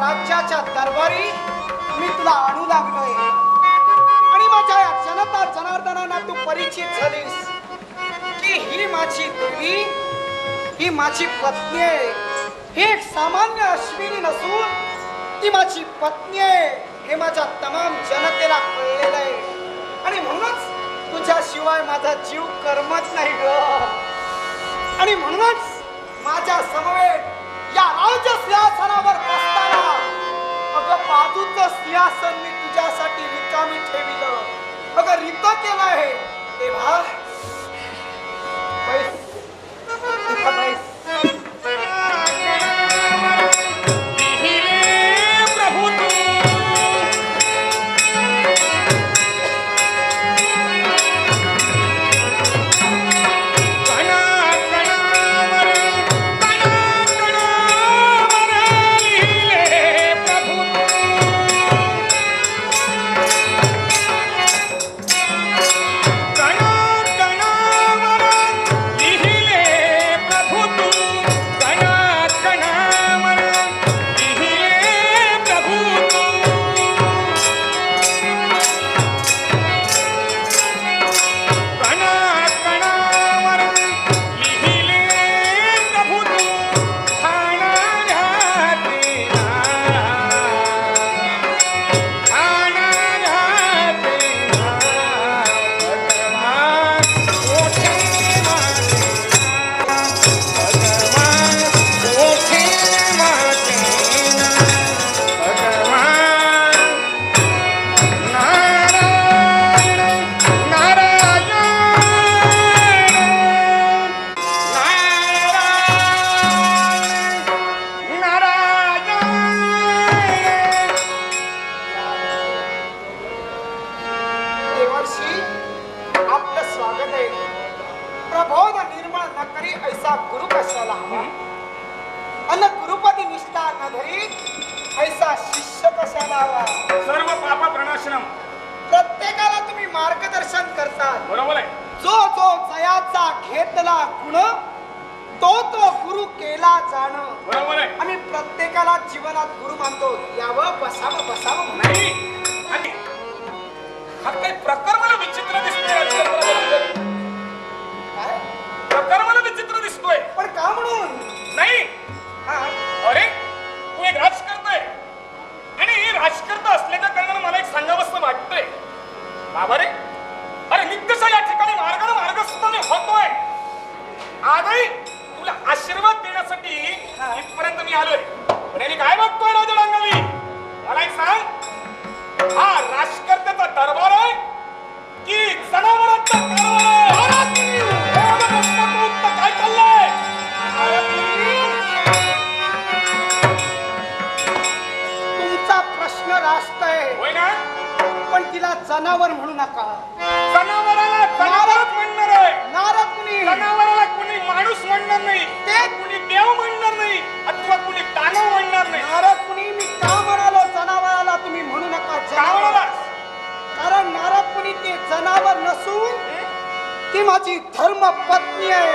राज्याच्या दरबारी मी तुला आणू लागलोय आणि माझ्या या जनता जनार्दनांना तू परिचित झालीस की ही माझी देवी, ही माझी पत्नी आहे. ही एक सामान्य अश्विनी नसून ती माझी पत्नी आहे हे माझ्या तमाम जनतेला कळलेलं आहे आणि म्हणूनच तुझ्याशिवाय माझा जीव करमत नाही ग. आणि म्हणूनच माझ्या समवेत या राज्य सिंहासनावर बसताना अगं बाजूचं सिंहासन मी तुझ्यासाठी रिकामी ठेविलं, अगं रित केलं आहे. तेव्हा बैस, तिथं बैस. प्रत्येकाला तुम्ही मार्गदर्शन करतात, बरोबर आहे. जो जो जयाचा घेतला गुण तो तो गुरु केला जाणं, बरोबर आहे. आम्ही प्रत्येकाला जीवनात गुरु मानतो. यावं बसावं बसावं नाही. आणि हा काही प्रकार मला विचित्र दिसतोय. काय प्रकार मला विचित्र दिसतोय? पण का म्हणून नाही? अरे तू एक राजकर्ता आहे आणि राजकर्ता असल्याच्या कारणाने मला एक सांगावंसं वाटतंय. बाबा रे, अरे नित्यशा या ठिकाणी मार्गाने मार्गस्थ मी होतोय. आजही तुला आशीर्वाद देण्यासाठी इथपर्यंत मी आलोय. पण यांनी काय बघतोय राजडांगवी? मला एक सांग, हा राजकर्त्याचा दरबार आहे की जनावरांचा कारभार आहे? काय चाललंय? तुमचा प्रश्न रास्त आहे, होय ना? पण तिला जनावर म्हणू नका. जनावराला जनावरच म्हणणार आहे. नारद मुनी जनावराला कुणी माणूस म्हणणार नाही, ते कुणी देव म्हणणार नाही अथवा कुणी दानव म्हणणार नाही. नारद मुनी, मी का म्हणालो जनावराला तुम्ही म्हणू नका? कारण नारद मुनी ते जनावर नसून ती माझी धर्म पत्नी आहे.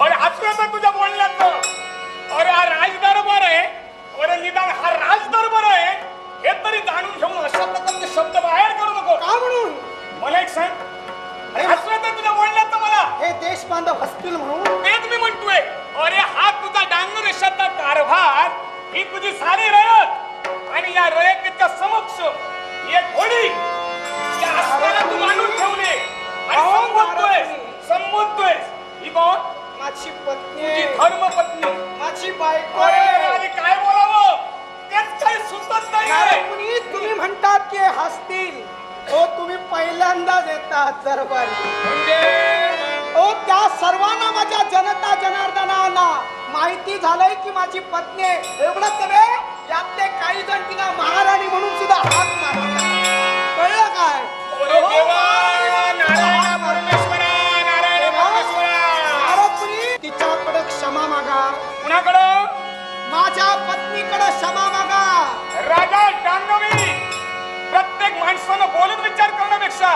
अरे आजपर्यंत तुझ्या बोलण्यात अरे हा राजदरबार आहे, अरे निदान हा राजदरबार आहे हे तरी जाणून घेऊन अशा प्रकारचे शब्द बाहेर करू नको. का म्हणून? मला एक सांग, अरे आजपर्यंत तुझ्या बोलण्यात मला हे देश बांधव हसतील म्हणून तेच मी म्हणतोय. अरे हा तुझा डांग देशाचा कारभार, ही तुझी सारी रयत आणि या रयतेच्या समक्ष एक घोडी या असताना तू मांडून ठेवले आणि संबोधतोय. ही कोण? माझी पत्नी, तुझी धर्मपत्नी, माझी बायको. अरे काय बोलावं तेच काही सुचत नाही. तुम्ही म्हणतात की हसतील, हो तुम्ही पहिल्यांदाच येतात दरबारी. म्हणजे हो त्या सर्वांना माझ्या जनता जनार्दनांना माहिती झालंय की माझी पत्नी आहे. एवढंच नव्हे, यातले काही जण तिला महाराणी म्हणून सुद्धा हाक मारतात. कळलं काय? तिच्याकडे क्षमा मागा. कुणाकडं? माझ्या पत्नीकडे क्षमा मागा. राजा डांगवी, प्रत्येक माणसानं बोलत विचार करण्यापेक्षा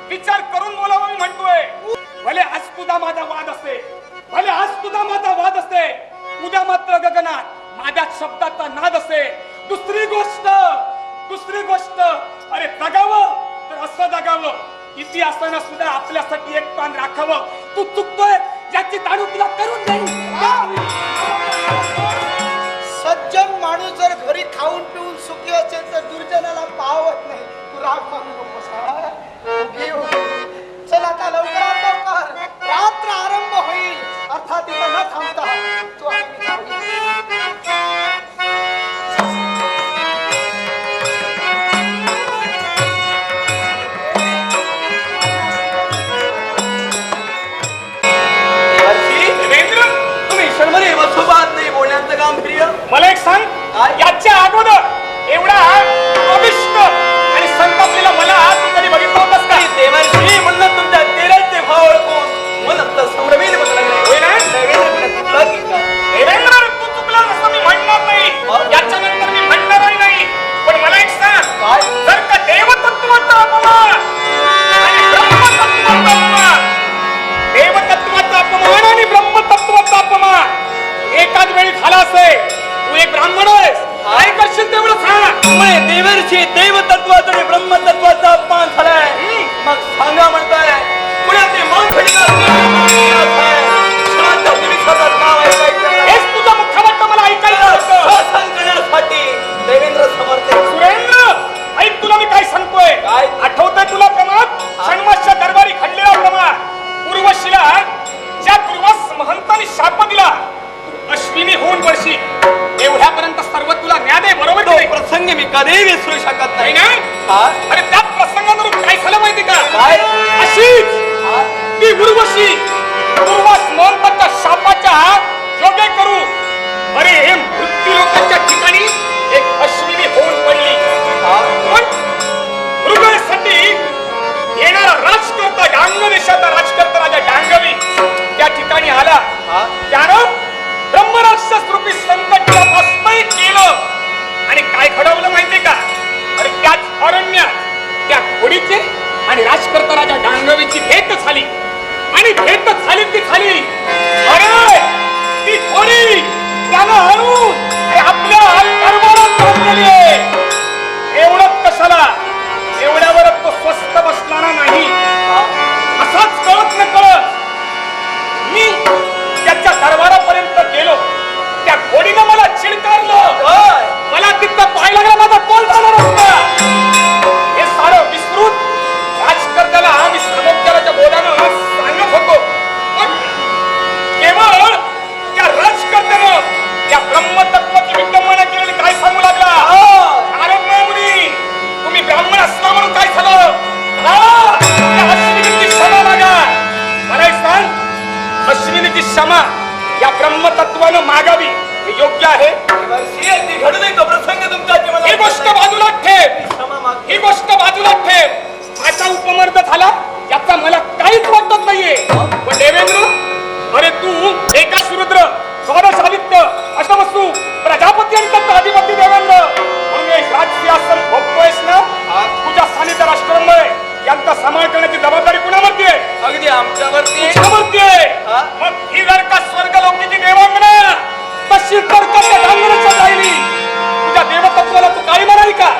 विचार करून बोलावं मी म्हणतोय. भले आज तुझा माझा वाद असते, भले आज तुझा माझा वाद असते, उद्या मात्र गगनात माझ्या शब्दाचा नाद असेल. दुसरी गोष्ट अरे जगावं तर असं जगावं, इतिहासानं सुद्धा आपल्यासाठी एक पान राखावं. तू चुकतोय ज्याची जाणीव तुला करून देईल. सज्जन माणूस जर घरी खाऊन पिऊन सुखी असेल तर दुर्जनाला पावत नाही. तू राग मानू नकोस. चल आता लवकरात लवकर रात्र आरंभ होईल. अर्थात इथं न थांबता तू मला एक सांग, याच्या अगोदर एवढा अभिष्ट आणि संतापलेला मला तू कधी बघितलं होतास का? देवांशी म्हणलं तुमच्या तेलाचे भाव ओळखून मन आता संभ्रमेल होय ना? देवेंद्र, तू चुकला असं मी म्हणणार नाही, याच्यानंतर मी म्हणणारही नाही. पण मला एक सांग, जर का देवतत्वाचा अपमान आणि ब्रह्मतत्वाचा अपमान एकाच वेळी झाला असेल, तू एक ब्राह्मण आहेस, काय करशील तेवढं सांग. देवर्षी देवतत्वाचा आणि ब्रह्मतत्वाचा अपमान झालाय, मग सांगा म्हणताय पुण्यात हेच तुझं मुख्य वाटतं मला ऐकायचं करण्यासाठी देवेंद्र समर्थ. सुरेंद्र, ऐक तुला मी काय सांगतोय. काय? आठवतंय तुला प्रमाद षण्मासच्या दरबारी घडलेला प्रमाद? पूर्वशीला ज्या दुर्वास महंतांनी शाप दिला, अश्विनी होऊन वर्षी एवढ्यापर्यंत सर्व तुला ज्ञान आहे, बरोबर? तो प्रसंग मी कधी विसरू शकत नाही ना. अरे त्या प्रसंगावरून काय झालं माहिती का? काय? अशीच ती उर्वशी दुर्वास महंताच्या शापाच्या योगे करू अरे मृत्यू लोकांच्या ठिकाणी एक अश्विनी होऊन पडली. पण मृगसाठी येणारा राजकर्ता, डांग देशाचा राजकर्ता राजा डांगवी त्या ठिकाणी आला. त्यानं ब्रह्मराक्षस रूपी संकटाला भस्मही केलं. आणि काय घडवलं माहितीये का? अरे त्याच अरण्यात त्या घोडीचे आणि राजकर्ता राजा डांगवीची भेट झाली. आणि भेट झाली ती झाली, अरे ती घोडी त्यानं आणून आपल्या दरबारात बांधलेली आहे. एवढंच कशाला, एवढ्यावरच तो स्वस्त बसणारा नाही. असाच कळत न कळत मी त्याच्या दरबारापर्यंत गेलो. त्या घोडीनं मला चिडकारलं, मला तिथं पाय लागला, माझा तोल झाला नसता. हे सारं विस्तृत राजकर्त्याला मी सामोपचाराच्या बोलानं सांगत होतो. पण केवळ त्या राजकर्त्यानं त्या ब्रह्मतत्वाची विडंबना केलेली काय सांगू लागला? नारद मुनी, तुम्ही ब्राह्मण असला म्हणून काय झालं? त्या अश्विनीची क्षमा मागा. मला एक सांग, अश्विनीची क्षमा या ब्रह्मतत्वानं मागावी हे योग्य आहे? घडू नये तो प्रसंग तुमच्या जीवनात. ही गोष्ट बाजूला ठेव, ही गोष्ट बाजूला ठेव. माझा उपमर्द झाला याचा मला काहीच वाटत नाहीये. पण देवेंद्र, अरे तू एकाशुरुद्र, द्वादशादित्य, अष्टवसू, प्रजापती आणि त्याचा अधिपती देवेंद्र म्हणून राजसिंहासन भोगतोयस ना. तुझ्या स्थानिक राष्ट्रंग यांचा सांभाळ करण्याची जबाबदारी कुणावरती आहे? अगदी आमच्यावरती आहे. मग ही जर का स्वर्गलोकीची देवांगना तशी तर त्या डांगराच्या राहिली, तुझ्या देवतत्वाला तू काही म्हणाली का?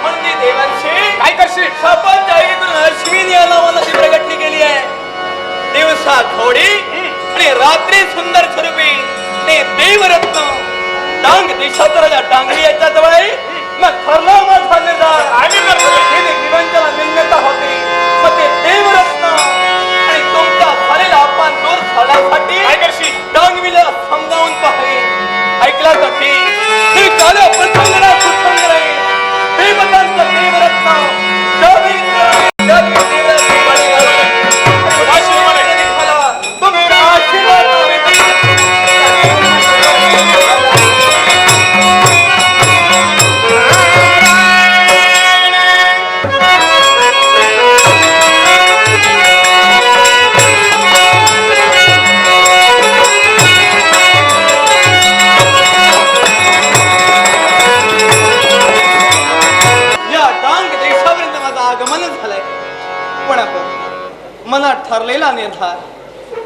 म्हणजे देवांशी काय करशील? शपथ जाहीर अश्विनी या नावानं ती प्रगटली गेली आहे. दिवसा घोडी आणि रात्री सुंदर स्वरूपी ते देवरत्न डांग देशाचा राजा डांगरी याच्या जवळ आहे. मग ठरलं माझा निर्धार, जीवनच्याला निम्नता होती. मग ते देवरत्न आणि तुमचा झालेला अपमान दूर झाल्यासाठी काय करशील? डांगवीला समजावून पाहिजे, ऐकल्यासाठी हे काल प्रसंगला सुसंग राहील. देवतांचं देवरत्न तुमचा आशीर्वाद मनात ठरलेला निर्धार,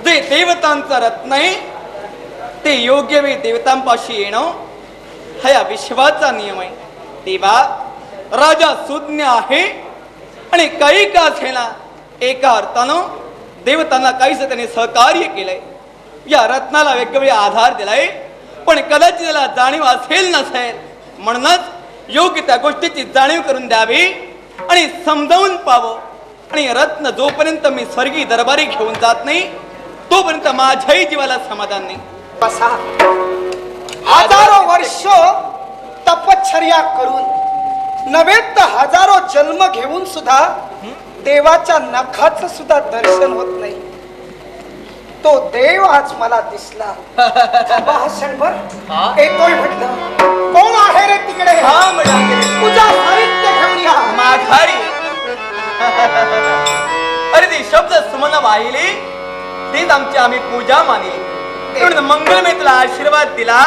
जे देवतांचा रत्न आहे ते योग्य वेळी देवतांपाशी येणं हा या विश्वाचा नियम आहे. तेव्हा राजा सुज्ञ आहे आणि काही का असेना एका अर्थानं देवतांना काहीच त्याने सहकार्य केलंय. या रत्नाला वेगवेगळे आधार दिलाय, पण कदाचित त्याला जाणीव असेल नसेल, म्हणूनच योग्य त्या गोष्टीची जाणीव करून द्यावी आणि समजावून पाहावं. आणि रत्न जोपर्यंत मी स्वर्गीय दरबारी घेऊन जात नाही तोपर्यंत माझ्याही जीवाला समाधान नाही. बसा. हजारो वर्ष तपश्चर्या करून नव्हे तर हजारो जन्म घेऊन सुद्धा देवाच्या नखाचं सुद्धा दर्शन होत नाही. तो देव आज मला दिसला. क्षणभर येतोय म्हटलं. कोण आहे रे तिकडे? हा म्हणाले तुझा साहित्य घेऊन या. माघारी. अरे ती शब्द सुमन वाहिली तीच आमची आम्ही पूजा मानली. म्हणून मंगलमय तुला आशीर्वाद दिला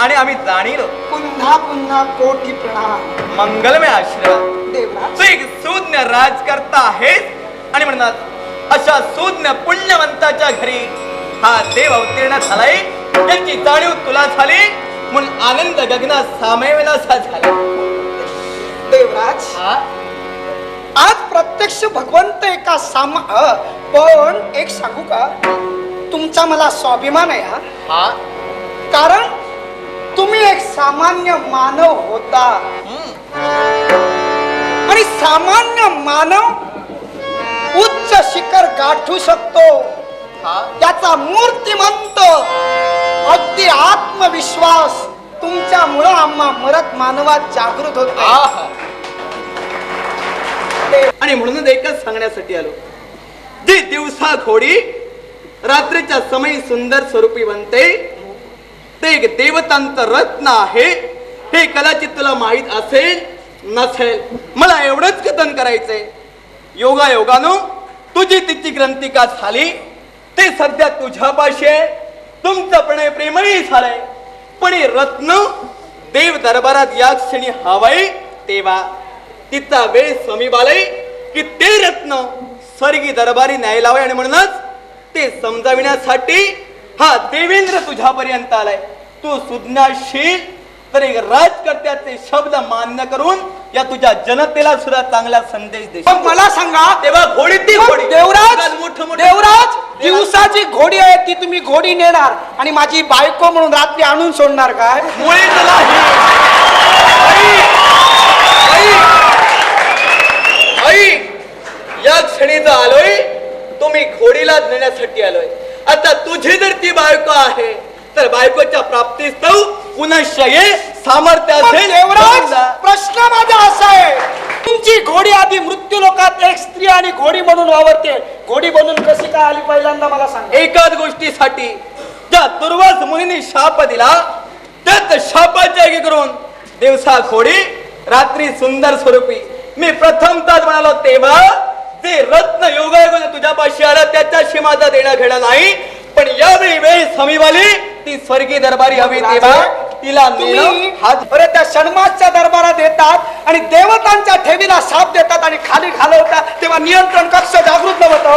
आणि आम्ही जाणीलो. पुन्हा पुन्हा कोटी प्रणाम. मंगलमय आशीर्वाद. देवराज तू एक सुज्ञ राजकर्ता आहेस आणि म्हणतात अशा सुज्ञ पुण्यवंताच्या घरी हा देव अवतीर्ण झालाय याची जाणीव तुला झाली म्हणून आनंद गगनात सामावेलासा झाला. देवराज आज प्रत्यक्ष भगवंत एका पण एक सांगू का, तुमचा मला स्वाभिमान आहे हा. कारण तुम्ही एक सामान्य मानव होता आणि सामान्य मानव उच्च शिखर गाठू शकतो. त्याचा मूर्तिमंत अगदी आत्मविश्वास तुमच्यामुळं आम्हा मरत मानवात जागृत होतो. आणि म्हणून एकच सांगण्यासाठी आलो, जी दिवसा घोडी रात्रीच्या समयी सुंदर स्वरूपी बनते ते एक देवतांचं रत्न आहे. हे कदाचित तुला माहित असेल नसेल, मला एवढंच कथन करायचंय. योगायोगानं तुझी तिची ग्रंथिका झाली ते सध्या तुझ्यापाशी आहे. तुमचं प्रणय प्रेमही झालंय, पण हे रत्न देव दरबारात या क्षणी हवंय तेव्हा तिचा वेळ समीप आलाय की ते रत्न स्वर्गीय दरबारी न्यायला हवंय. आणि म्हणूनच ते समजाविण्यासाठी हा देवेंद्र तुझ्यापर्यंत आलाय. तू सुज्ञाशील तर एक राजकर्त्याचे शब्द मान्य करून या तुझ्या जनतेला सुद्धा चांगला संदेश दे. मला सांगा तेव्हा घोडी ती घोडी देवराज दिवसाची घोडी आहे ती तुम्ही घोडी नेणार आणि माझी बायको म्हणून रात्री आणून सोडणार काय? मुळे तुला या क्षणीचा आलोय, तुम्ही घोडीला नेण्यासाठी आलोय. आता तुझी जर ती बायको आहे तर बायकोच्या प्राप्तीस्तव पुन्हा सामर्थ्य असेल. देवराज प्रश्न माझा असा आहे, तुमची घोडी आधी मृत्यू लोकात एक स्त्री आणि घोडी म्हणून वावरते, घोडी बनून कशी काय आली पहिल्यांदा मला सांग. एकाच गोष्टीसाठी ज्या दुर्वास मुनीने शाप दिला त्याच शापाच्या ऐकी करून दिवसा घोडी रात्री सुंदर स्वरूपी. मी प्रथमतः म्हणालो तेव्हा जे रत्न योगायोगाने तुझ्यापाशी आलं त्याच्याशी माझा देणं घेणं नाही, पण यावेळी वेळ समीप आली ती स्वर्गीय दरबारी हवी तेव्हा तिला अरे त्या षण्मासच्या दरबारात येतात आणि देवतांच्या ठेवीला शाप देतात आणि खाली घालवतात तेव्हा नियंत्रण कक्ष जागृत नव्हतं.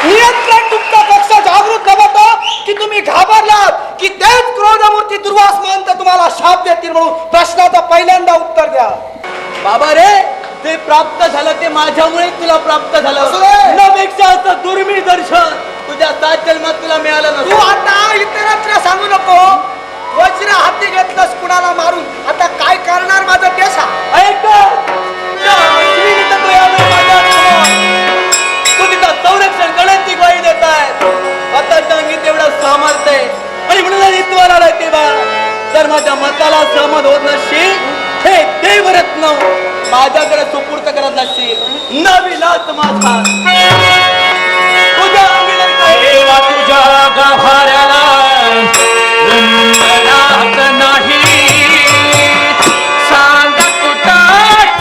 नियंत्रण तुमचा कक्ष जागृत नव्हतं की तुम्ही घाबरलात की तेच क्रोधमूर्ती दुर्वास महंत तुम्हाला शाप देतील म्हणून. प्रश्नाचं पहिल्यांदा उत्तर द्या. बाबा रे, ते प्राप्त झालं ते माझ्यामुळे तुला प्राप्त झालं. पेक्षा असं दुर्मिळ दर्शन तुझ्या 7 जन्मात तुला मिळालं तू आता इतरांना सांगू नको. वज्र हाती घेतलंस कुणाला मारून, आता काय करणार माझं ते सांग. ऐक, तू तिचा संरक्षण करण्याची ग्वाही देत आहे. आता सांगी तेवढं सामर्थ्य आहे आणि म्हणून इतवाला आलाय तेव्हा जर माझ्या मताला सहमत होत नसशील हे देवरत्न माझ्याकडे सुपूर्त करत नसशील नविलास माझा तुझ्या देवा तुझ्या गाभाऱ्याला उंबरात नाही सांग कुठं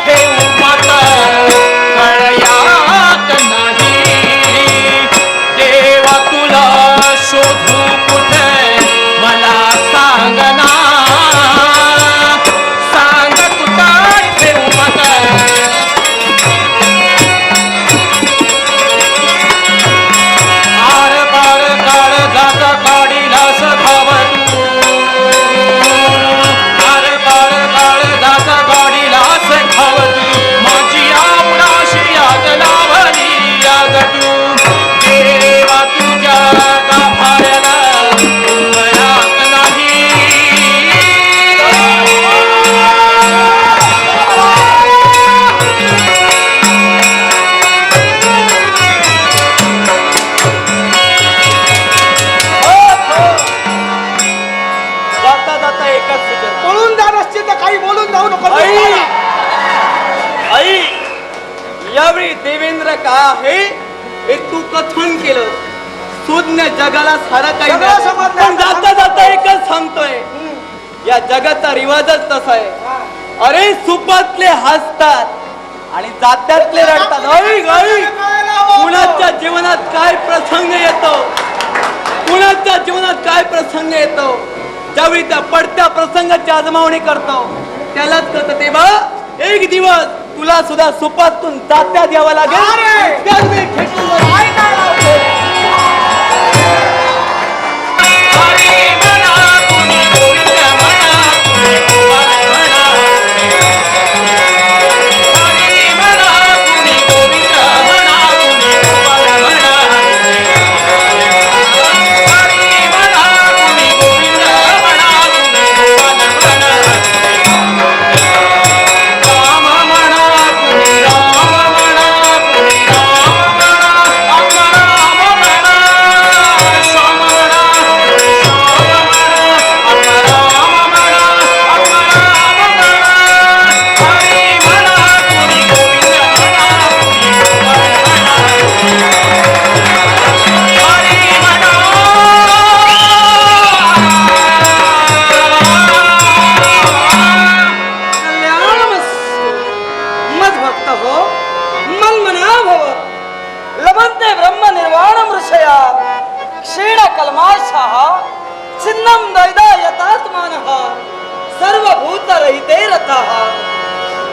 ठेवू माता कळयात नाही. देवा तुला शोधू कुठे मला सांग ना, सांग कुठं ठेवू माता. यावेळी देवेंद्र काय आहे हे तू कथन केलं. सुज्ञ जगाला सारा काही सगळं नाही. समजलं. पण जाता जाता एकच सांगतोय, या जगाचा रिवाजच तसा आहे. अरे सुपातले हसतात आणि जात्यातले रडतात. ऐक ऐक, कुणाच्या जीवनात काय प्रसंग येतो, कुणाच्या जीवनात काय प्रसंग येतो, ज्यावेळी त्या पडत्या प्रसंगाची आजमावणी करतो त्यालाच कळतं. तेव्हा एक दिवस तुला सुद्धा सुपातून जात्यात यावं लागेल. त्यावेळी खेटून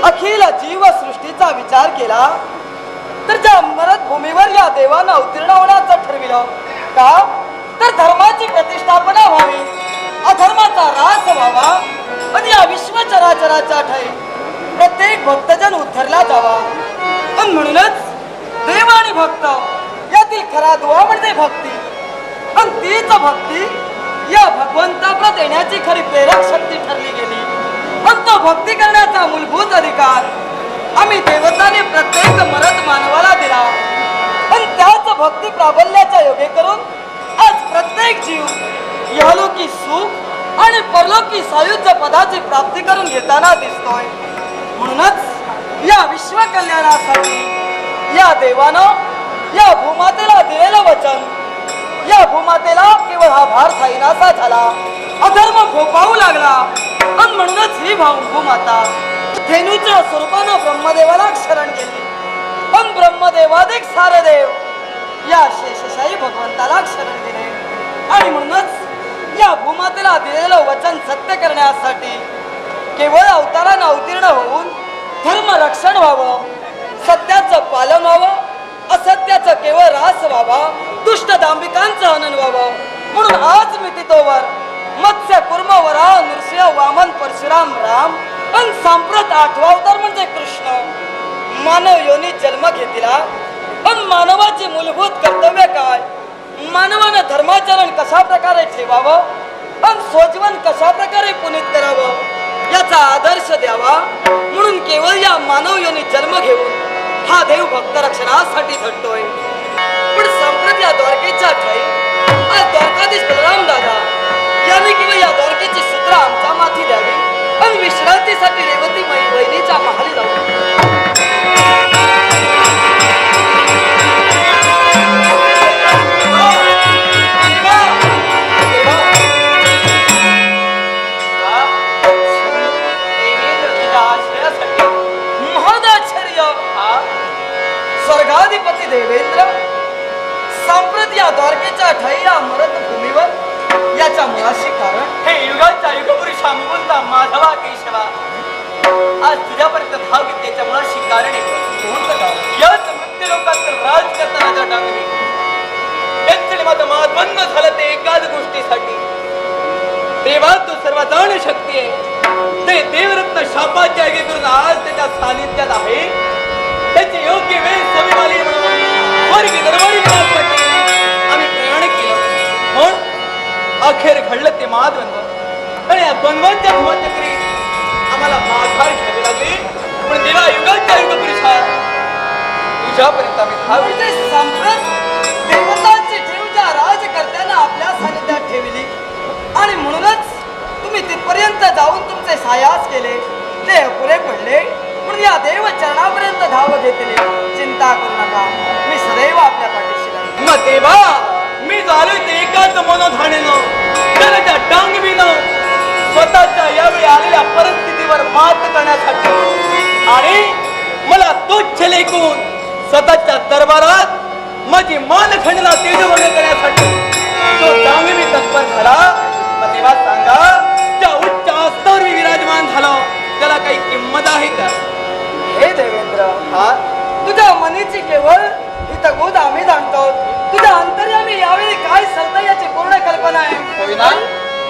अखिल जीव सृष्टीचा विचार केला तर त्या अमरत भूमीवर या देवानं अवतीर्ण होण्याचं ठरविलं. का तर धर्माची प्रतिष्ठापना व्हावी, अधर्माचा ऱ्हास व्हावा आणि या विश्व चराचराच्या ठाई प्रत्येक भक्तजन उद्धरला जावा. पण म्हणूनच देव आणि भक्त यातील खरा दुवा म्हणजे भक्ती. आणि तीच भक्ती या भगवंताप्रत येण्याची खरी प्रेरक शक्ती ठरली गेली. पण तो भक्ती करण्याचा मूलभूत अधिकार आम्ही देवताने प्रत्येक मरत मानवाला दिला. पण त्याच भक्ती प्राबल्याच्या योगे करून आज प्रत्येक जीव यहलोकी सुख आणि परलोकी सायुज्य पदाची प्राप्ती करून घेताना दिसतोय. म्हणूनच या विश्व कल्याणासाठी या देवानं या भूमातेला दिलेलं वचन, या भूमातेला केवळ हा भार साईनासा झाला, अधर्म फोपावू लागला. आणि म्हणूनच ही भूमाता धेनूच्या स्वरूपानं ब्रह्मदेवाला शरण गेली. पण ब्रह्मदेवाधिक सारदेव या शेषशाही भगवंताला शरण गेले. आणि म्हणूनच या भूमातेला दिलेलं वचन सत्य करण्यासाठी केवळ अवतारानं अवतीर्ण होऊन धर्म रक्षण व्हावं, सत्याचं पालन व्हावं, असत्याचं केवळ ऱ्हास व्हावा, दुष्ट दांभिकांचं हनन व्हावं. म्हणून आज मी तिथोवर मत्स्य कुर्म वराह नृसिंह वामन परशुराम राम आणि सांप्रत आठवा अवतार म्हणजे कृष्ण मानव योनी जन्म घेतला. पण मानवाची मूलभूत कर्तव्य काय, मानवानं धर्माचरण कशा प्रकारे ठेवावं आणि स्वजीवन कशा प्रकारे पुनीत करावं याचा आदर्श द्यावा. म्हणून केवळ या मानव योनी जन्म घेऊन हा देव भक्त रक्षणासाठी झटतोय. पण संप्रत या द्वारकेच्या ठाई आज द्वारकाधीश बलराम दादा यांनी केवळ या द्वारकेची सूत्र आमच्या माथी द्यावी आणि विश्रांतीसाठी रेवती बहिणीच्या महाली जाऊ. स्वर्गाधिपती देवेंद्र सांप्रत या द्वारकेच्या ठाई या मरत भूमीवर याच्या मुळाशी कारण हे युगाचा युगपुरुषा मुकुंदा माधवा केशवा आज तुझ्यापर्यंत भाव घेतल्याच्या मुळाशी कारण याच मृत्यू लोकात राज करताना टांगली. त्यांचे माझं महत्वन्न झालं ते एकाच गोष्टीसाठी. देवा तू सर्वजाण शक्ती आहे. ते देवरत्न शापाची आगे करून आज त्याच्या सानिध्यात आहे. त्याची योग्य वेळ सविवाली म्हणून स्वर्गी दरबारी मिळण्यासाठी आम्ही प्रयाण केलं. पण अखेर घडलं ते महाद्वंद्व आणि या द्वंद्वाच्या धुमाचक्री आम्हाला माघार घ्यावी लागली. पण देवा युगाच्या युगपुरुषा तुझ्यापर्यंत आम्ही म्हणजे संप्रत देवतांची ठेव ज्या राजकर्त्यानं आपल्या सानिध्यात ठेवली आणि म्हणूनच तुम्ही तिथपर्यंत जाऊन तुमचे सायास केले ते अपुरे पडले. म्हणून या देव चरणापर्यंत धाव घेतली. चिंता करू नका, मी सदैव आपल्या पाठीशी राहीन. मग देवा मी झालोय ते एकाच मनोधानेनं त्याच्या डांगवीनं स्वतःच्या यावेळी आलेल्या परिस्थितीवर मात करण्यासाठी आणि मला तुच्छ लेखून स्वतःच्या दरबारात माझी मानखंडला तेजोवर्ण करण्यासाठी तो डांगवी तत्पर झाला. मग देवा सांगा, त्या उच्च आस्थावर मी विराजमान झालो त्याला काही किंमत आहे का? हे देवेंद्र, हा तुझ्या मनीची केवळ हित गोद आम्ही जाणतो. तुझ्या अंतर्यामी यावेळी काय सरतं याची पूर्ण कल्पना आहे. होय ना?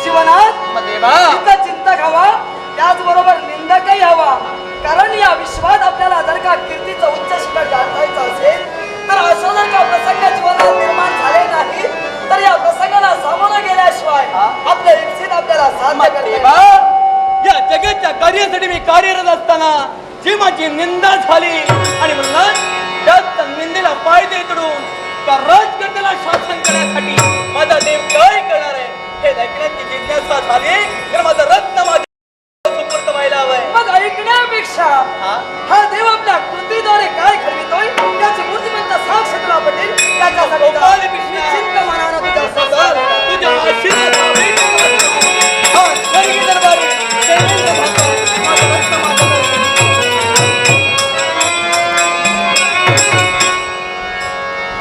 जीवनात मग देवा हित चिंतक हवा, त्याचबरोबर निंदकही हवा. कारण या विश्वात आपल्याला जर का कीर्तीचं उच्च शिखर गाठायचं असेल तर असं जर का प्रसंग जीवनात निर्माण झाले नाही तर या प्रसंगाला सामोरं गेल्याशिवाय आपल्या इच्छित आपल्याला साध्य करता येईल. या जगाच्या कार्यासाठी मी कार्यरत असताना जी माझी निंदा झाली आणि म्हणूनच त्याच निंदेला पाय दे तडून त्या राजकर्त्याला शासन करण्यासाठी माझा देव काय करणार आहे हे ऐकण्याची जिज्ञासा झाली तर माझं रत्न माझ्या सुपूर्द व्हायला हवंय. मग ऐकण्यापेक्षा हा देव आपल्या कृतीद्वारे काय घडवितोय त्याची मूर्तिमंत साक्ष तुला पटेल. त्याच्यासाठी गोपाल कृष्ण, निश्चिंत मनानं तुझ्या सदा तुझ्या आशीर्वादाने हा स्वर्गीय दरबारी देवेंद्र भक्त माझं रत्न माझं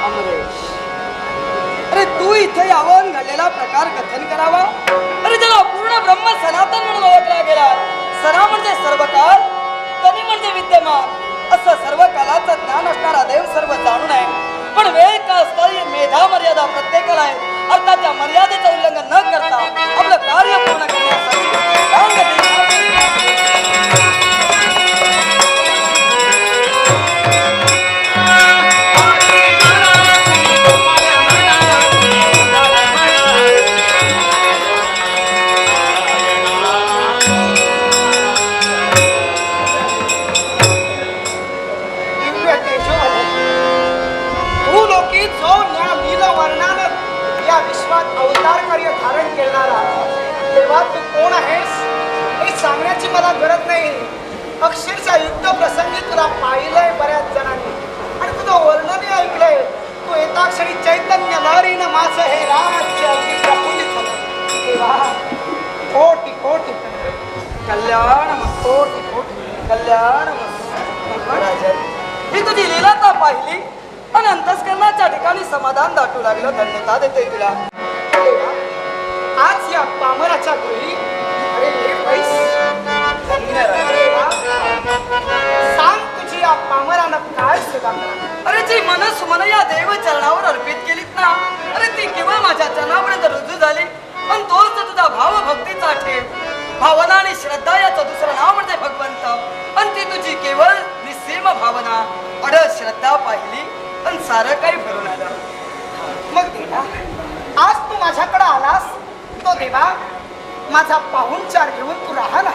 अमरेश, अरे तू इथे यावं घडलेला प्रकार कथन करावा. अरे त्याला पूर्ण ब्रह्म सनातन म्हणून ओळखला गेला. सना म्हणजे सर्व काळ, तनी म्हणजे विद्यमान, असं सर्व कालाचं ज्ञान असणारा देव सर्व जाणून आहे. पण वेळ का स्थळी मेधा मर्यादा प्रत्येकाला आहे. अर्थात त्या मर्यादेचं उल्लंघन न करता आपलं कार्य पूर्ण करण्यासाठी अवतार कार्य धारण करणारा तेव्हा तू कोण आहेस हे सांगण्याची मला गरज नाही. अक्षरशः युद्ध प्रसंगी तुला पाहिलंय बऱ्याच जणांनी आणि तुझं वर्णनही ऐकलंय. तू एका क्षणी चैतन्य लहरीनं माझं हे रामराज्य अगदी प्रफुल्लित होतं. तेव्हा कोटी कोटी कल्याण कोटी कोटी कल्याण राजन, ही तुझी लीलाता पाहिली आणि अंतस्करणाच्या ठिकाणी समाधान दाटू लागलं. धन्यता देतोय तुला. आज या पामराच्या घरी अरे हे पैस सांग तुझी या पामरानं काय सेवा करा. अरे जी मनसुमन या देव चरणावर अर्पित केलीत ना, अरे ती केवळ माझ्या चरणापर्यंत रुजू झाली. पण तोच तर तुझा भाव भक्तीचा ठेव. भावना आणि श्रद्धा याचं दुसरं नाव म्हणजे भगवंत. आणि ती तुझी केवळ निस्सीम भावना अडळ श्रद्धा पाहिली आणि सारं काही भरून आलं. मग देवा, आज तू माझ्याकडे आलास तो देवा माझा पाहुणचार घेऊन तू राहिला.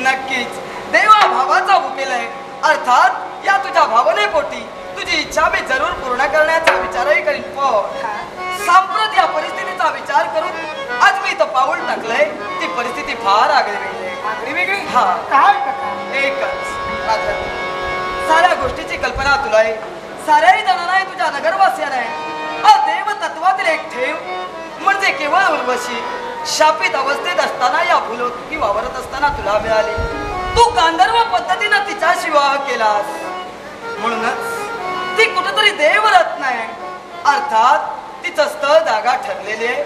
नक्कीच देवा भावाचा भूकेल आहे. अर्थात या तुझ्या भावनेपोटी तुझी इच्छा मी जरूर पूर्ण करण्याचा विचारही करीन. पण सांप्रत या परिस्थितीचा विचार करून आज मी इथं पाऊल टाकलंय. ती परिस्थिती फार आगळी वेगळी आहे. आगळी वेगळी हा. काय प्रकार? एकच राधा, साऱ्या गोष्टीची कल्पना तुला आहे. साऱ्याही जणांना आहे, तुझ्या नगरवासियांना आहे. हा देव तत्वातील एक ठेव म्हणजे केवळ उर्वशी शापित अवस्थेत असताना या फुलोकी वावरत असताना तुला मिळाली. तू गांधर्व पद्धतीनं तिच्याशी विवाह केलास म्हणूनच ती कुठेतरी देवरत्न आहे. अर्थात तिचं स्थळ जागा ठरलेली आहे.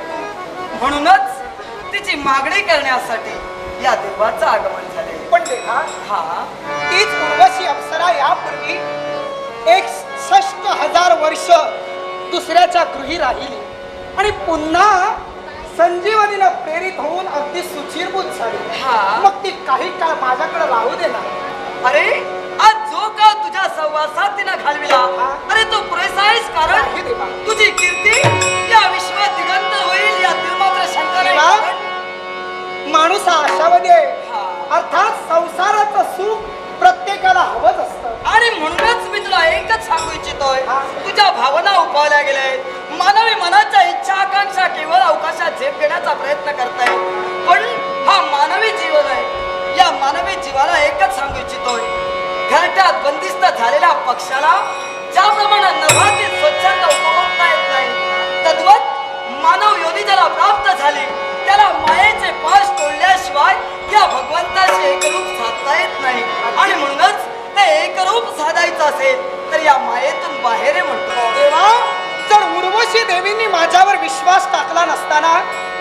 म्हणूनच तिची मागणी करण्यासाठी या देवाचं आगमन झाले. पण देवा, हा तीच उर्वशी अप्सरा यापूर्वी 61,000 वर्ष दुसऱ्याच्या गृही राहिली आणि पुन्हा संजीवनीनं प्रेरित होऊन अगदी सुचिरभूत झाली. हा. मग ती काही काळ माझ्याकडे राहू दे ना. अरे आज जो काळ तुझ्या सहवासात तिनं घालविला, अरे तो पुरेसा आहेस. नाही कारण देवा. तुझी कीर्ती या विश्वात दिगंत होईल यातील मात्र शंका नाही. देवा, कारण माणूस हा आशावादी आहे. हा. अर्थात संसाराचं सुख प्रत्येकाला हवंच असतं. आणि म्हणूनच मी तुला एकच सांगू इच्छितोय, हा. तुझ्या भावना उपावल्या गेल्या आहेत. मानवी मनाच्या इच्छा आकांक्षा केवळ अवकाशात झेप घेण्याचा प्रयत्न करताय. पण हा मानवी जीवन आहे. या मानवी जीवाला एकच सांगू इच्छितोय, घरट्यात बंदिस्त झालेल्या पक्षाला ज्याप्रमाणे नभातील स्वच्छंद उपभोगता येत नाही, तद्वत मानव योनी ज्याला प्राप्त झाली त्याला मायेचे पाश तोडल्याशिवाय या भगवंताशी एकरूप साधता येत नाही. आणि म्हणूनच ते एकरूप साधायचं असेल तर या मायेतून बाहेर ये म्हणतो. देवा, जर उर्वशी देवींनी माझ्यावर विश्वास टाकला नसताना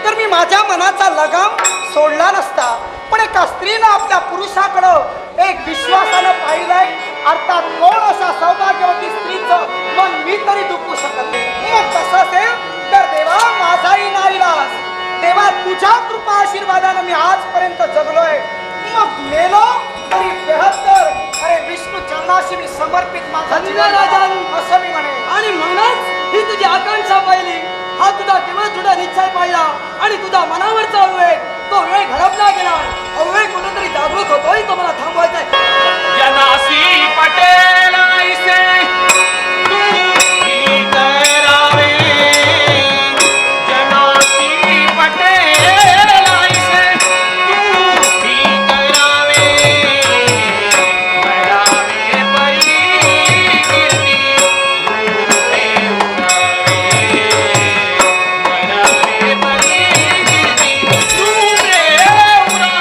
तर मी माझ्या मनाचा लगाम सोडला नसता. पण एका स्त्रीनं आपल्या पुरुषाकडं एक विश्वासानं पाहिलंय, अर्थात कोण अशा सौभाग्यवती स्त्रीचं मन मी तरी दुखवू शकत नाही. मग तसं असेल तर देवा, माझाही नाईलाज. देवा, तुझ्या कृपा आशीर्वादानं मी आजपर्यंत जगलोय. मग मेलो तरी बेहत्तर. अरे विष्णू चरणाशी मी समर्पित माझा जीवन राजन असं मी म्हणेन. आणि म्हणूनच ही तुझी आकांक्षा पाहिली, हा तुझा केवळ तुझा निश्चय पाहिला आणि तुझा मनावरचा वेळ तो वेळ घडपला गेला. अवेळ कुठेतरी जागृत होतोय, तो मला थांबवायचा आहे. जनासी पटेल ऐसे तू ही करावे, जनासी पटेल ऐसे तू ही करावे, करावे परी कीर्ती रूपे उरावे, करावे परी कीर्ती रूपे उरावे.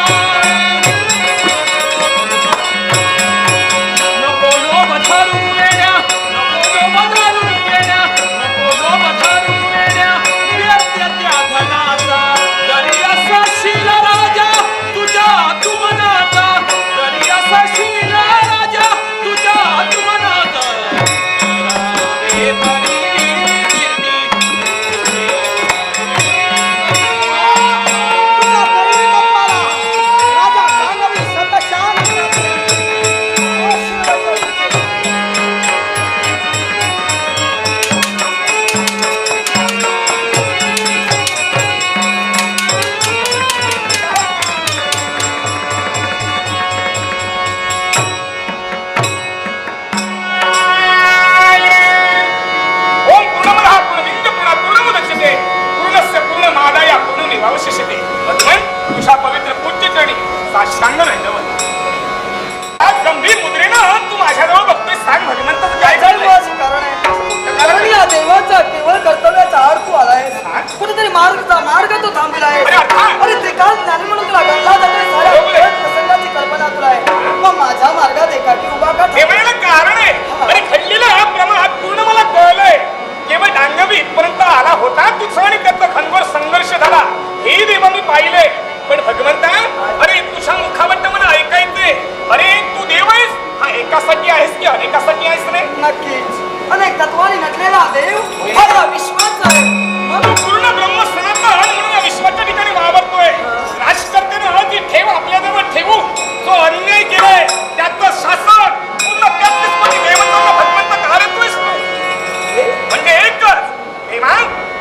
नको लोभ धरू येण्या, नको लोभ धरू येण्या, नको लोभ धरू येण्या, व्यर्थ त्या धनाचा. जरी असशील राजा तुझ्या तू मनाचा, जरी असशील राजा तुझ्या तू मनाचा, करावे परी कीर्ती तुझ्या दैवी बाप्पाला राजा दानवी सतशान ओम पूर्णमदः पूर्णमिदं पूर्णमुदच्यते पूर्णस्य पूर्णमादाय पूर्णमेवावशिष्यते. भगवन, तुझ्या पवित्र पूज्यचरणी साष्टांग दंडवत. आज गंभीर मुद्रेनं तू माझ्याजवळ बघतोय. सांग भगवंताचं काय झालंय? सर्वांचं कारण आहे. कारण या देवाचा केवळ कर्तव्याचा आड तू आलाय. कुठेतरी मार्ग तू थांबलेला आहे. अरे अर्थात. अरे ते काल ज्ञानी म्हणून तुला गंगा जातोय, साऱ्या जगत प्रसंगाची कल्पना तुला आहे. मग माझ्या मार्गात एकाकी उभा का हे म्हणायला कारण आहे. अरे घडलेलं हा प्रमाण पूर्ण मला कळलंय. केवळ डांगवी इथपर्यंत आला होता तुझा आणि त्याचा खनवर संघर्ष झाला हे देवा मी पाहिलंय. पण भगवंता, अरे तुझ्या मुखावट्ट मला ऐकायचंय. अरे तू देव आहेस, हा एकासाठी आहेस की अनेकासाठी आहेस रे? नक्कीच अनेक तत्वांनी नटलेला देव हा या विश्वाचा आहे. तू पूर्ण ब्रह्म सनातन म्हणून या विश्वाच्या ठिकाणी वावरतोय. राजकर्त्यानं जी ठेव आपल्याजवळ ठेवू तो अन्याय केलाय, त्याचं शासन पूर्ण 33 कोटी देवतांना भगवंत घालतोयस तू. म्हणजे एकच देवा,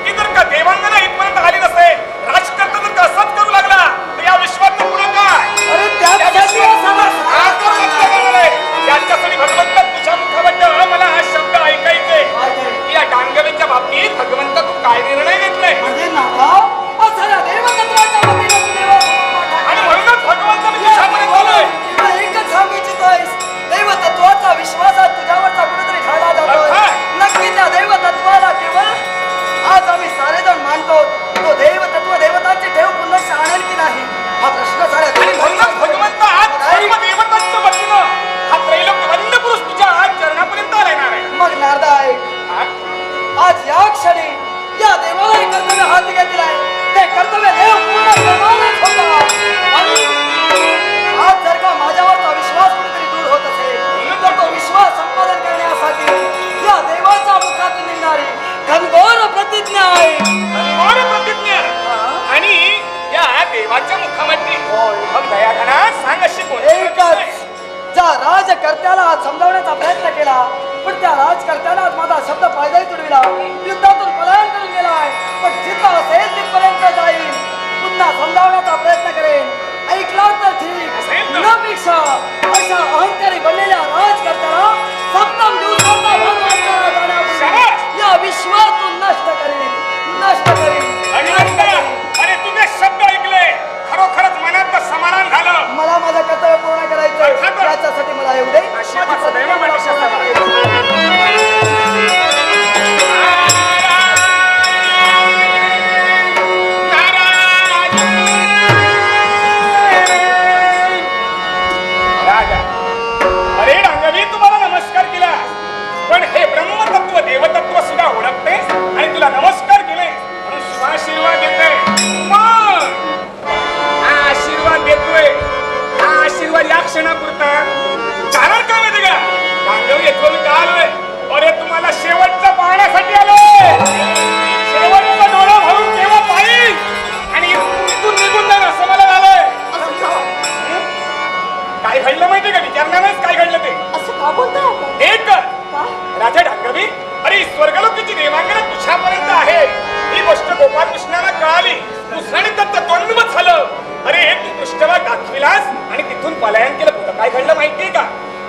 की जर का देवांगना इथपर्यंत आली नसेल, राजकर्ता जर का असंच करू लागला तर या विश्वात पुढे काय? अरे त्यासाठी त्याच्यासाठी भगवंत तुझ्या मुखाबद्दल मला हा शब्द ऐकायचे. या डांगवीच्या बाबतीत भगवंत तू काय निर्णय घेतलाय? म्हणजे नाथा असा या देवतत्वाच्या वतीने तू देवासमोर आणि म्हणूनच भगवंत मी तुझ्यापर्यंत आलोय. तुला एकच सांगू इच्छितोयस, देवतत्वाचा विश्वासात तुझ्यावरचा कुठेतरी खाला जातोय. अर्थात. नक्की त्या देवतत्वाला केवळ आज आम्ही सारेजण मानतो, तो देवतत्व देवतांची ठेव पुन्हा आणेल की नाही हा प्रश्न साऱ्या आणि म्हणूनच भगवंत आज सर्व देवतांच्या वतीनं हा त्रैलोक्य वंद्य पुरुष तुझ्या चरणापर्यंत येणार आहे. मग नारदा आहे. आज या क्षणी या देवाला एक कर्तव्य हाती घेतलेलं आहे. ते कर्तव्य देव पूर्ण प्रमाणात होता. आणि आज जर का माझ्यावरचा विश्वास कुठेतरी दूर होत असेल तर तो विश्वास संपादन करण्यासाठी या देवाच्या मुखातून निघणारी घनघोर प्रतिज्ञा आहे. घनघोर प्रतिज्ञा. आणि या देवाच्या मुखामध्ये मग दयाघना सांग अशी कोणती प्रतिज्ञा आहे? एकच ज्या राजकर्त्याला आज समजावण्याचा प्रयत्न केला, पण त्या राजकर्त्याला आज माझा शब्द फायदाही तुडविला, युद्धातून पलायन करून गेला आहे. पण जिथं असेल तिथपर्यंत जाईल, पुन्हा समजावण्याचा प्रयत्न करेन. ऐकला तर ठीक, नपेक्षा अशा अहंकारी बनलेल्या राजकर्त्याला सप्तम दिवसाचा भाग वाटणारा जाण्यापूर्वी या विश्वातून नष्ट करेन, नष्ट करेन. अरे तुझे शब्द ऐकले, खरोखरच मनात समाधान झालं. मला माझा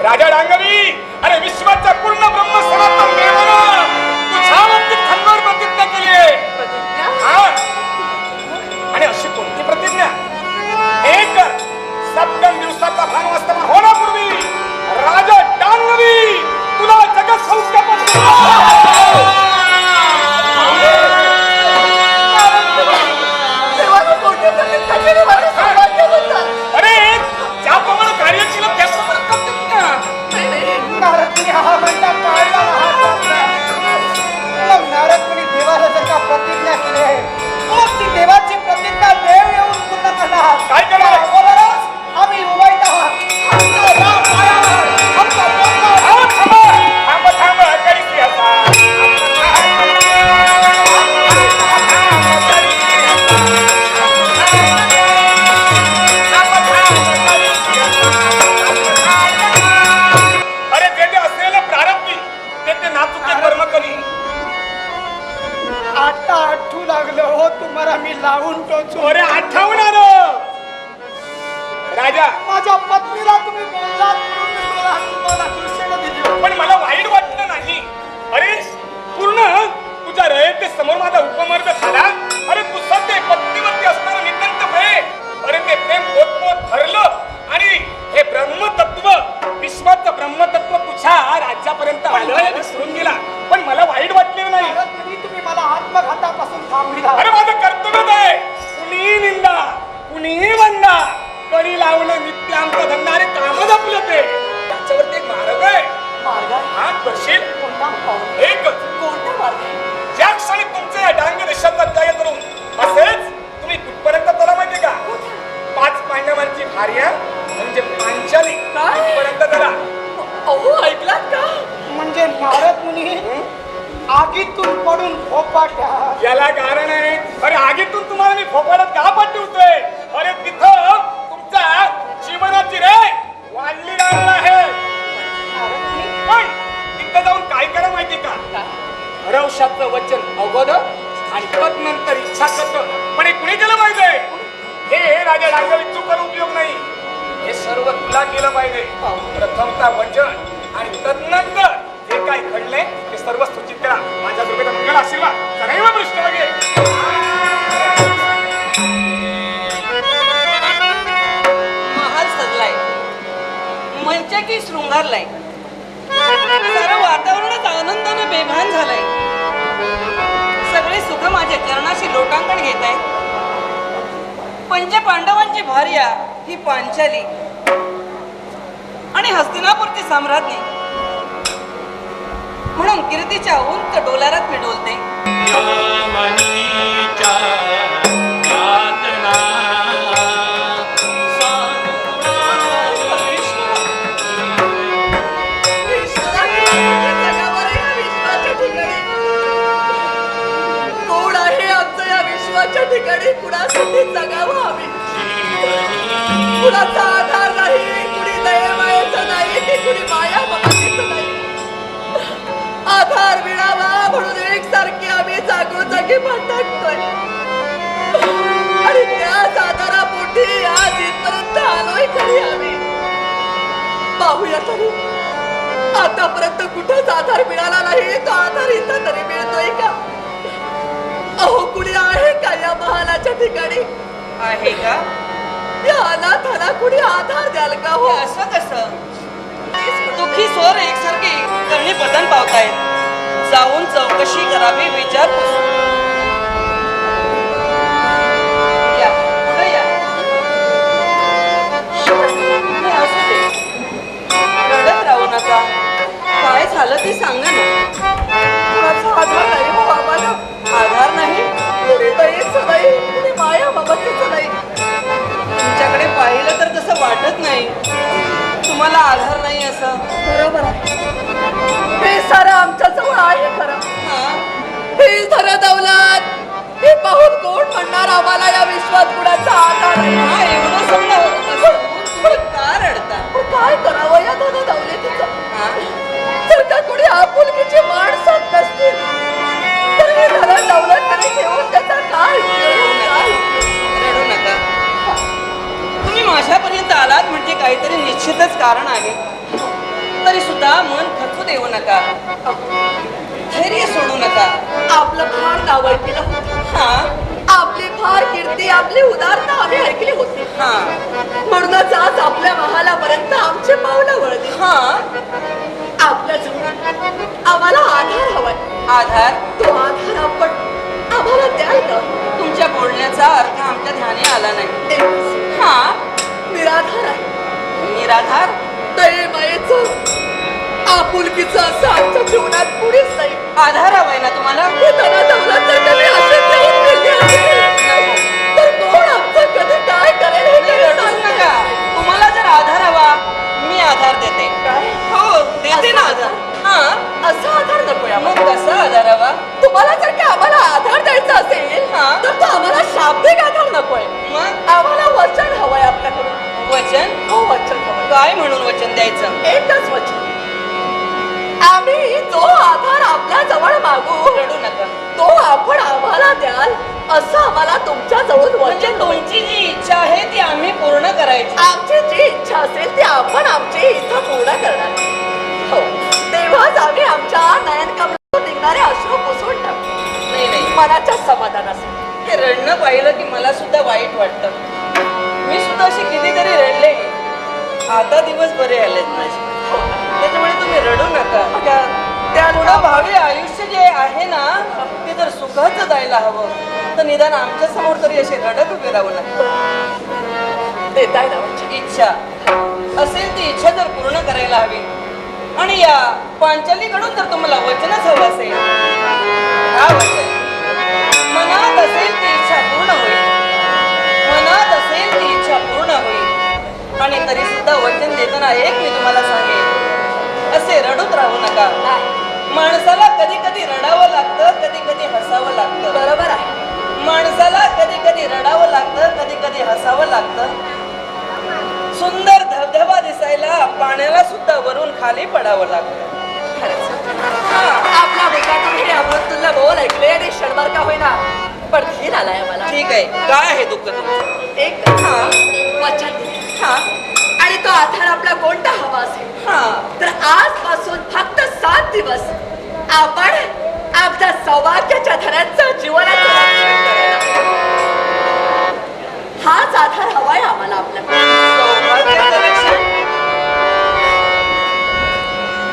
राजा डांगवी, अरे विश्वाच्या पूर्ण ब्रह्म सनातन देवानं तुझ्यावरती खंडोर प्रतिज्ञा केली आहे. हा. आणि अशी कोणती प्रतिज्ञा? एक सप्तम दिवसाचा भानुअस्तमान होण्यापूर्वी राजा डांगवी तुला जगत अरे ज्याप्रमाणे कार्य केलं त्याप्रमाणे प्रतिज्ञा. नारदमुनी हा म्हणता पाळला मग नारदमुनी देवाला जर का प्रतिज्ञा केली आहे मग ती देवाची प्रतिज्ञा देव येऊन पूर्ण करणार. काय करणार? अगोदरच आम्ही उभयत आहात. आमचा राम पायावर, आमचा डोंगर. थांब कैसी आता. अरे जे जे असलेलं प्रारब्धी ते नाचुके कर्म करी. आता आठवू लागलं हो तुम्हाला मी लावून टोचू. अरे आठवणार राजा, माझ्या पत्नीला तुम्ही बोललात म्हणून मी तुम्हाला दृश्यानं दिली. पण मला वाईट वाटलं नाही. अरे पूर्ण तुझ्या रयते समोर माझा उपमर्द झाला. अरे तू सध्या पत्नीवरती असणारं नित्यंत प्रेम, अरे ते प्रेम पोत ठरलं आणि हे ब्रह्मतत्व, विश्वाचं ब्रह्मतत्व तुझ्या राज्यापर्यंत आलं विसरून गेला. पण मला वाईट वाटलेलं नाही. नारदमुनी तुम्ही मला आत्मघातापासून थांबविला. अरे माझं कर्तव्यच आहे. कुणीही निंदा, कुणीही वंदा, कडी लावणं नित्य आमचा धंदा. अरे काम जपलं ते, त्याच्यावरती एक मार्ग आहे. मार्ग हा करशील कोणता पाहू? एकच. कोणता मार्ग? ज्या क्षणी तुमचे या डांग देशाचा त्याग करून असेच तुम्ही कुठपर्यंत चला माहितीये का? 5 पांडवांची भार्या म्हणजे पांचाली कुठपर्यंत चला. अहो ऐकलात का? म्हणजे नारद मुनी आगीतून पडून फोपाट्या. याला कारण आहे. अरे आगीतून तुम्हाला मी फोपाड्यात का पाठवतोय? अरे तिथं तुमच्या जीवनाची रे वाढली राहणार आहे. पण तिथं जाऊन काय करा माहिती का? भरवशाचं वचन अवघड आणि पद नंतर इच्छा करतं. पण हे कुणी केलं पाहिजे? हे राजा डांगवी चुकून उपयोग नाही. हे सर्व तुला केलं पाहिजे. प्रथमता वचन आणि तदनंतर जे काय घडले ते सर्व सूचित करा. माझ्या दुर्गेचा मंगल आशीर्वाद सदैव पृष्ठभागी. महाल सजलाय, मंच की शृंगारलाय, सारं वातावरणच आनंदाने बेभान झालंय. सगळे सुख माझ्या चरणाशी लोटांकण घेत आहेत. पंच पांडवांची भार्या ही पांचाली आणि हस्तिनापूरची सम्राज्ञी म्हणून कीर्तीच्या उंच डोलारात मी डोलते. यामनीच्या यातना कोण आहे आमचं या विश्वाच्या ठिकाणी? कुणासाठी जगावं आम्ही? कुणाचा आधार नाही, कुणी दयेमायेचं नाही, की कुणी माया ममतेचं नाही. आधार मिळावा म्हणून एकसारखी आम्ही जागोजागी भटकतोय आणि त्याच आधारापोटी आज इथपर्यंत आलोय. खरी आम्ही पाहूया तरी आतापर्यंत कुठंच आधार मिळाला नाही. तो आधार इथं तरी मिळतोय का? अहो कुणी आहे का या महालाच्या ठिकाणी? आहे का? या अनाथाला कुणी आधार द्याल का? हो असं कसं? दुःखी स्वर एकसारखे करणे बदन पावतायत. जाऊन चौकशी करावी, विचारपूस. या पुढे या. नाही, असू दे. रडत राहू नका. काय झालं ते सांगा ना. कुणाचा आधार नाही हो आम्हाला. आधार नाही, कुणी दयेचं नाही, कुणी माया ममतेचं नाही. तुमच्याकडे पाहिलं तर तसं वाटत नाही. तुम्हाला आधार नाही असं. बरोबर आहे. हे सारं आमच्या जवळ आहे खरं. हे खरं दौलत. हे पाहून कोण म्हणणार आम्हाला या विश्वात कुणाचा आधार आहे? हा एवढं समजा का रडता? काय करावं या धन दौलतीचं? जर का कुणी आपुलकीची माणसं नसतील तर हे धन दौलत तरी ठेवून त्याचा काय रडू नका. तुम्ही माझ्यापर्यंत आलात म्हणजे काहीतरी निश्चितच कारण आहे. तरी सुद्धा मन खचू देऊ नका, धैर्य सोडू नका. आपलं फार नाव ऐकलं होतं. हा आपली फार कीर्ती, आपली उदारता आम्ही ऐकली होती. हा म्हणूनच आज आपल्या महालापर्यंत आमचे पावलं वळली. हा आपल्या जवळ आम्हाला आधार हवाय. आधार तो आधार आपण आम्हाला द्याल का? तुमच्या बोलण्याचा अर्थ आमच्या ध्यानी आला नाही. एक हा निराधार आहे. निराधार दयेमायेचं आपुलकीचं असं आमच्या जीवनात पुढेच नाही. आधार हवाय ना तुम्हाला? हे दौलतचं कधी असे देऊन गेले असेल, तर कोण आमचं कधी काय करेल हे नाही, तरी रडूच सांगता नका. येत तुम्हाला जर आधार हवा, मी आधार देते. नाही. हो देते ना आधार. हा असा आधार नकोय मग आम्हाला. कसा आधार हवा? तुम्हाला जर का आम्हाला आधार द्यायचा असेल, हा. तर तो आम्हाला शाब्दिक आधार नकोय. मग आम्हाला वचन हवंय आपल्याकडून. वचन? हो वचन हवंय. काय म्हणून वचन द्यायचं? एकच वचन. आम्ही जो आधार आपल्या जवळ मागू, रडू नका. तो आपण आम्हाला द्याल असं आम्हाला तुमच्या जवळ म्हणजे वचन हवंय. तुमची जी इच्छा आहे ती आम्ही पूर्ण करायची. आमची जी इच्छा असेल ती आपण आमची इच्छा पूर्ण करणार. हो तेव्हाच आम्ही आमच्या नयन कमलातून निघणारे अश्रू पुसून टाकू. नाही नाही, मनाच्या समाधानासाठी. हे रडणं पाहिलं की मला सुद्धा वाईट वाटतं. मी सुद्धा अशी कितीतरी रडले. आता दिवस बरे आलेत माझे. त्याच्यामुळे तुम्ही रडू नका. त्या पुढं भावी आयुष्य जे आहे ना, ते जर सुखाचं जायला हवं, तर निदान आमच्या समोर तरी असे रडत उभे राहू नका. देताय ना वचन. इच्छा असेल ती इच्छा जर पूर्ण करायला हवी, आणि या पांचालीकडून जर तुम्हाला वचनच हवं असेल, हा वचन मनात असेल ती इच्छा पूर्ण होईल. मनात असेल ती इच्छा पूर्ण होईल. आणि तरी सुद्धा वचन देताना एक मी तुम्हाला सांगेन, असे रडूत राहू नका. माणसाला कधी कधी रडावं लागतं, कधी कधी हसावं लागतं. बरोबर आहे. माणसाला कधी कधी रडावं लागतं, कधी कधी हसावं लागतं. सुंदर धबधबा दिसायला पाण्याला सुद्धा वरून खाली पडावं लागतं. आपल्या मुखातून हे अमृतुल्य बोल ऐकले आणि क्षणभर का होईना पण धीर आलाय मला. ठीक आहे, काय आहे दुःख तुमचं? एक वचन दिले. हा आणि तो आधार आपला कोणता हवा असेल, हा तर आजपासून फक्त 7 दिवस आपण आपल्या सौभाग्याच्या धन्याचं जीवनाचं रक्षण करायला हवं. हाच आधार हवाय आम्हाला आपल्याकडे. सौभाग्याचं रक्षण?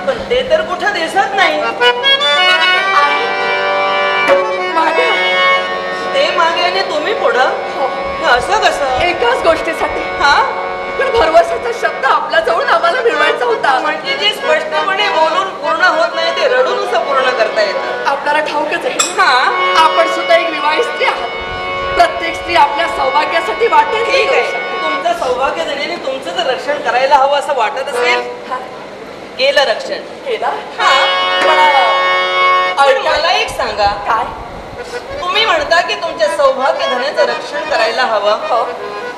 पण ते तर कुठं दिसत नाही. मागे ते मागे आणि तुम्ही पुढं, हो. हे असं कसं? एकाच गोष्टीसाठी. हा पण भरवशाचा शब्द आपल्या जवळ आम्हाला मिळवायचा होता. म्हणजे जे स्पष्टपणे बोलून पूर्ण होत नाही ते रडून असं पूर्ण करता येतं. आपल्याला ठाऊकच आहे, हा आपण सुद्धा एक विवाहित स्त्री आहात. प्रत्येक स्त्री आपल्या सौभाग्यासाठी वाटेल ठीक आहे. तुमचं सौभाग्य देण्याने तुमचं जर रक्षण करायला हवं असं वाटत असेल, केलं रक्षण. केला. हा पण मला एक सांगा, काय? तुम्ही म्हणता की तुमच्या सौभाग्य धनाचं रक्षण करायला हवं, हो.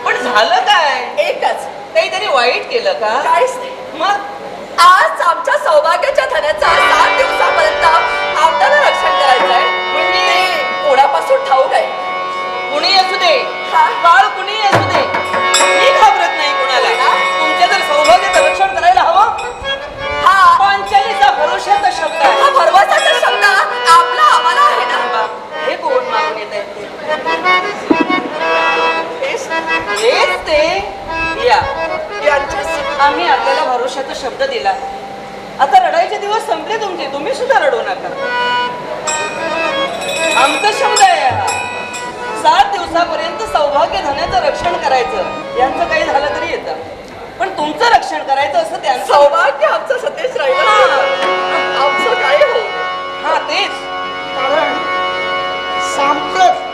पण झालं काय? एकच. काहीतरी वाईट केलं का? काहीच नाही. मग आज आमच्या सौभाग्याच्या धनाचा 7 दिवसापर्यंत आपल्याला रक्षण करायचं आहे. म्हणजे कोणापासून ठाऊक आहे. कुणी असू दे, हा. काळ कुणी असू दे, मी घाबरत नाही कुणाला. तुमच्या जर सौभाग्याचं रक्षण करायला हवं, हा पांचालीचा भरोशाचा शब्द आहे. हा भरवशाचा शब्द आपला आम्हाला आहे ना. हे कोण मागून येत आहे? हेच ते या यांच्याच आम्ही आपल्याला भरोशाचा शब्द दिला. आता रडायचे दिवस संपले तुमचे, तुम्ही सुद्धा रडू नका. आमचा शब्द आहे हा. 7 दिवसापर्यंत सौभाग्य धनाचं रक्षण करायचं. यांचं काही झालं तरी येतं, पण तुमचं रक्षण करायचं असं त्यांचं. सौभाग्य आमचं सतेज राहिलं. आमचं काय हो. हा तेच. कारण सांप्रत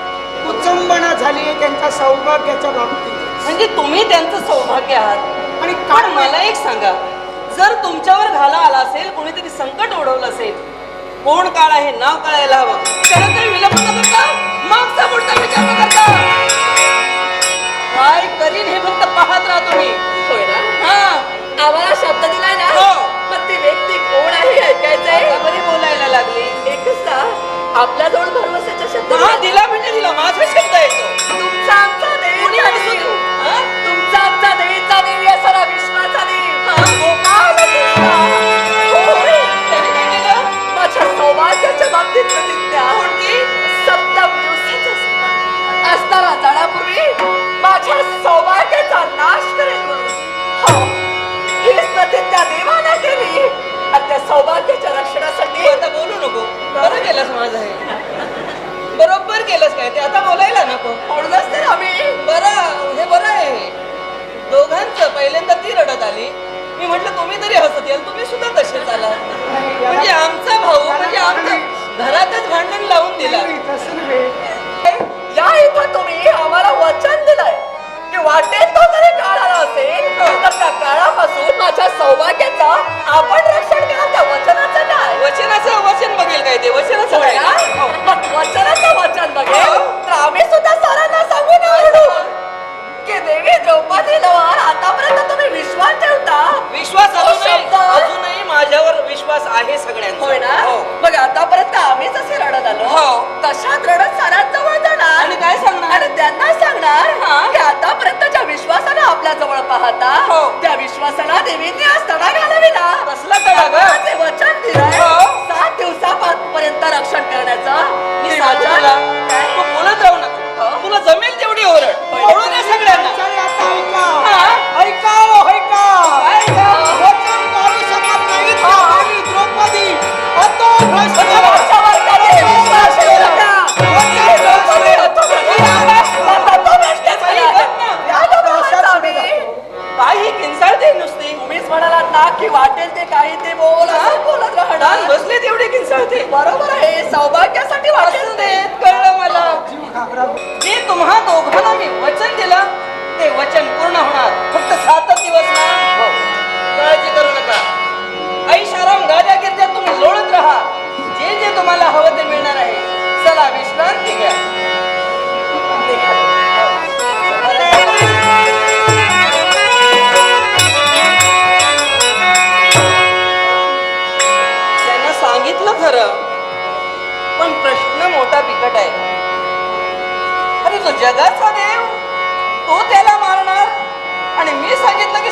कुचंबना झाली आहे त्यांच्या सौभाग्याच्या बाबतीत. म्हणजे तुम्ही त्यांचं सौभाग्य आहात. आणि पण मला एक सांगा, जर तुमच्यावर घाला आला असेल, कोणीतरी संकट ओढवलं असेल, कोण काळ आहे नाव कळायला हवं, त्यानंतर विलंब न करता मागचा पुढचा विचार न करता काय करीन हे फक्त पाहत राहा तुम्ही. होय ना. हा आम्हाला शब्द दिलाय ना. हो. पण ती व्यक्ती कोण आहे ऐकायचंय. आता बरी बोलायला लागली. एकच ना आपल्याजवळ भरवशाचा शब्द हा दिला म्हणजे दिला, माझा शब्द येतो. तुमचा आमचा कोणी देवीचा असू देव. तू. हा? तुमचा आमचा देवीचा देवी असा विश्वाचा देव. हा. गोपाल कृष्ण. सौभाग्याच्या रक्षणासाठी. आता बोलू नको. बरं केलंस माझं हे. बरोबर केलंस काय ते आता बोलायला नको. म्हणूनच तर आम्ही बरं हे बरं आहे. दोघांचं पहिल्यांदा ती रडत आली. मी म्हटलं तुम्ही तरी हसत याल, तुम्ही सुद्धा तसेच आला. म्हणजे आमचा भाऊ म्हणजे आमचा घरातच भांडण लावून दिला. तसं नव्हे. या इथं तुम्ही आम्हाला वचन दिलंय की वाटेल तो जरी काळ आला असेल तर त्या काळापासून माझ्या सौभाग्याचं आपण रक्षण केलं. त्या वचनाचं काय? वचनाचं वचन बघेल काय ते वचनाचं होय काय ना? मग वचनाचं वचन बघेल तर आम्ही सुद्धा सरांना सांगून ओरडू की देवी द्रौपदीवर आतापर्यंत तुम्ही विश्वास ठेवता. विश्वास तो शब्द अजूनही माझ्यावर विश्वास आहे सगळ्यांचा. होय ना? हो. मग आतापर्यंत आम्ही जसे रडत आलो हो. तशाच रडत सरांजवळ जाणार आणि काय सांगणार? आणि त्यांना सांगणार हा. की आतापर्यंत ज्या विश्वासानं आपल्या जवळ पाहता हो. त्या विश्वासाला देवींनी आज तडा घालविला. कसला तडा ग? जे वचन दिलंय हो. 7 दिवसापर्यंत रक्षण करण्याचं. मी ते सांगतो वचन तुला, काय? तू बोलत राहू नका. तुला जमेल तेवढी ओरड. ओरडू दे सगळ्यांना. आचार्य, आता ऐका. हा? ऐका हो, ऐका. वचन पाळू शकत नाहीत त्या देवी द्रौपदी. अतो भ्रष्ट. वचनावर कधी विश्वास ठेवू नका. वचन तुम्ही अतोभ्रष्ट झाला. अतोभ्रष्ट झाला. या दहशत आम्ही. काही किंचाळते नुसती. तुम्हीच म्हणालात ना की वाटेल ते काही ते बोल असं बोलत लहान राहणार. बसले तेवढे किंचाळते. बरोबर आहे. सौभाग्यासाठी वाटेल असू ते. देत, कळलं मला. जीव घाबरा. जे तुम्हा दोघांना मी वचन दिलं ते वचन पूर्ण होणार. फक्त 7 दिवस ना. काळजी करू नका. ऐशाराम गाद्या गिरत्या तुम्ही लोळत राहा. जे जे तुम्हाला हवं ते मिळणार आहे. चला विश्रांती घ्या. त्यांना सांगितलं खरं पण प्रश्न मोठा बिकट आहे. अरे तो जगाचा देव तो त्याला मारणार आणि मी सांगितलं की